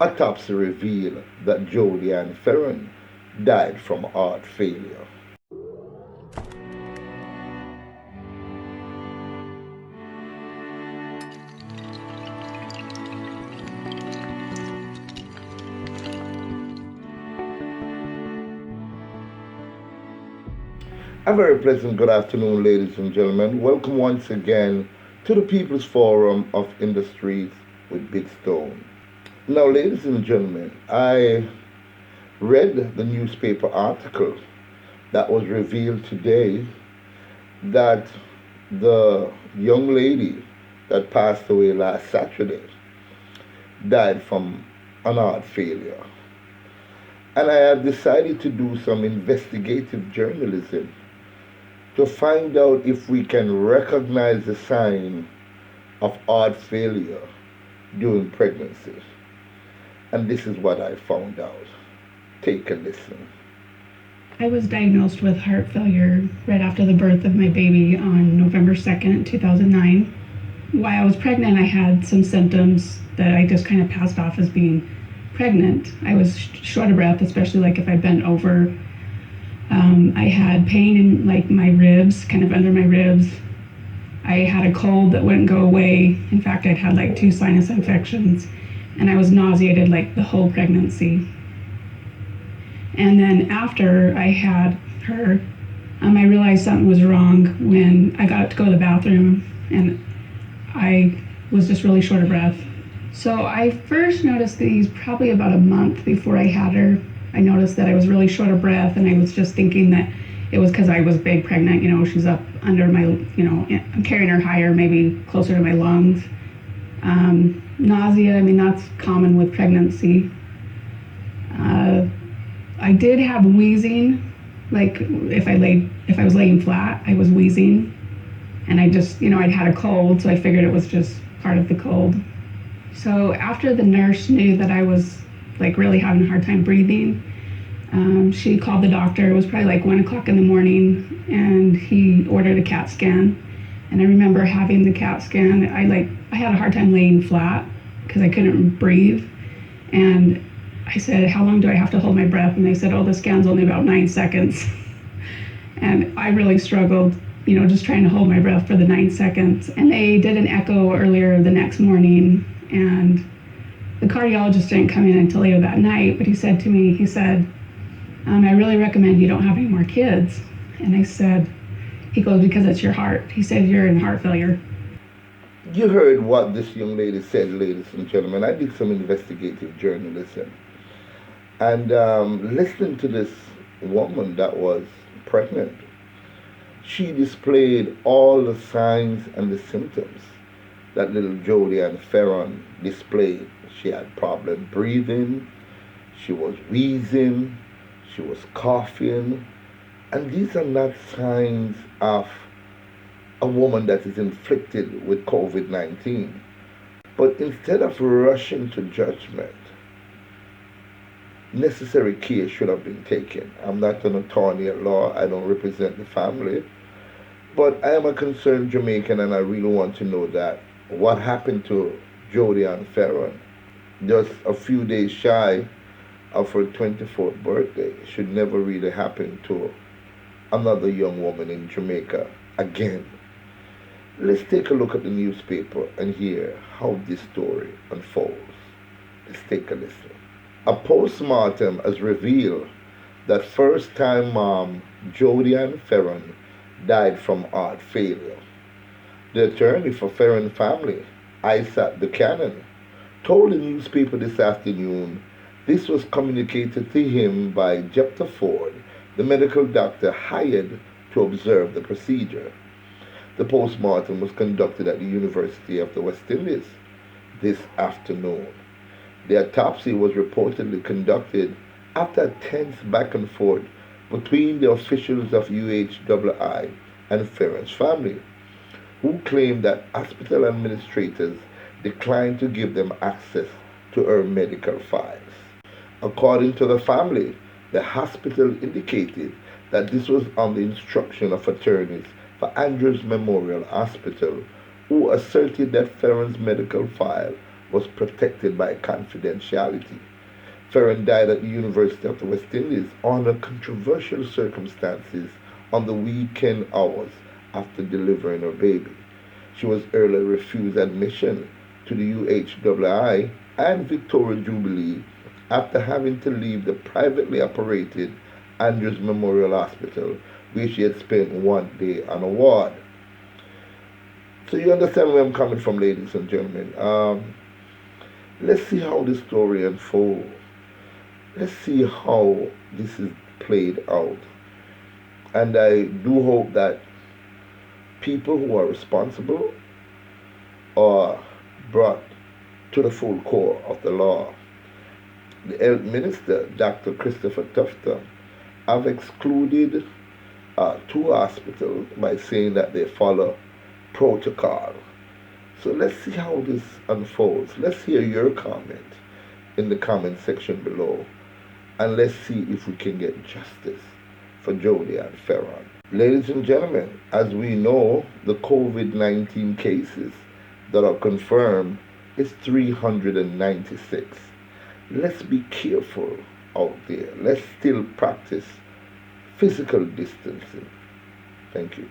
Autopsy revealed that Jodian Fearon died from heart failure. A very pleasant good afternoon, ladies and gentlemen. Welcome once again to the People's Forum of Industries with Big Stone. Now, ladies and gentlemen, I read the newspaper article that was revealed today that the young lady that passed away last Saturday died from an heart failure. And I have decided to do some investigative journalism to find out if we can recognize the sign of heart failure during pregnancy. And this is what I found out. Take a listen. I was diagnosed with heart failure right after the birth of my baby on November 2nd, 2009. While I was pregnant, I had some symptoms that I just kind of passed off as being pregnant. I was short of breath, especially like if I bent over. I had pain in like my ribs, kind of under my ribs. I had a cold that wouldn't go away. In fact, I'd had like 2 sinus infections, and I was nauseated like the whole pregnancy. And then after I had her, I realized something was wrong when I got to go to the bathroom, and I was just really short of breath. So I first noticed these probably about a month before I had her. I noticed that I was really short of breath, and I was just thinking that it was because I was big pregnant. You know, she's up under my, I'm carrying her higher, maybe closer to my lungs. Nausea, that's common with pregnancy. I did have wheezing, like if I was laying flat, I was wheezing, and I just, I'd had a cold, so I figured it was just part of the cold. So after the nurse knew that I was like really having a hard time breathing, she called the doctor. It was probably like 1 o'clock in the morning, and he ordered a CAT scan. And I remember having the CAT scan. I had a hard time laying flat because I couldn't breathe. And I said, how long do I have to hold my breath? And they said, oh, the scan's only about 9 seconds. And I really struggled, just trying to hold my breath for the 9 seconds. And they did an echo earlier the next morning, and the cardiologist didn't come in until later that night, but he said to me, I really recommend you don't have any more kids. And I said, he goes, because it's your heart. He said, you're in heart failure. You heard what this young lady said, ladies and gentlemen. I did some investigative journalism. And listening to this woman that was pregnant, she displayed all the signs and the symptoms that little Jodian Fearon displayed. She had problem breathing, she was wheezing, she was coughing, and these are not signs of a woman that is inflicted with COVID-19. But instead of rushing to judgment, necessary care should have been taken. I'm not an attorney at law, I don't represent the family, but I am a concerned Jamaican, and I really want to know that what happened to Jodian Fearon, just a few days shy of her 24th birthday, should never really happen to another young woman in Jamaica again. Let's take a look at the newspaper and hear how this story unfolds. Let's take a listen. A post-mortem has revealed that first-time mom Jodian Fearon died from heart failure. The attorney for Fearon family, Isat Buchanan, told the newspaper this afternoon this was communicated to him by Jephthah Ford, the medical doctor hired to observe the procedure. The post-mortem was conducted at the University of the West Indies this afternoon. The autopsy was reportedly conducted after a tense back and forth between the officials of UHII and Fearon's family, who claimed that hospital administrators declined to give them access to her medical files. According to the family, the hospital indicated that this was on the instruction of attorneys for Andrews Memorial Hospital, who asserted that Fearon's medical file was protected by confidentiality. Fearon died at the University of the West Indies under controversial circumstances on the weekend hours after delivering her baby. She was earlier refused admission to the UHII and Victoria Jubilee after having to leave the privately operated Andrews Memorial Hospital, where she had spent one day on a ward. So you understand where I'm coming from, ladies and gentlemen. Let's see how this story unfolds. Let's see how this is played out. And I do hope that people who are responsible are brought to the full core of the law. The health minister, Dr. Christopher Tufton, have excluded two hospitals by saying that they follow protocol. So let's see how this unfolds. Let's hear your comment in the comment section below. And let's see if we can get justice for Jodian Fearon. Ladies and gentlemen, as we know, the COVID-19 cases that are confirmed is 396. Let's be careful out there. Let's still practice physical distancing. Thank you.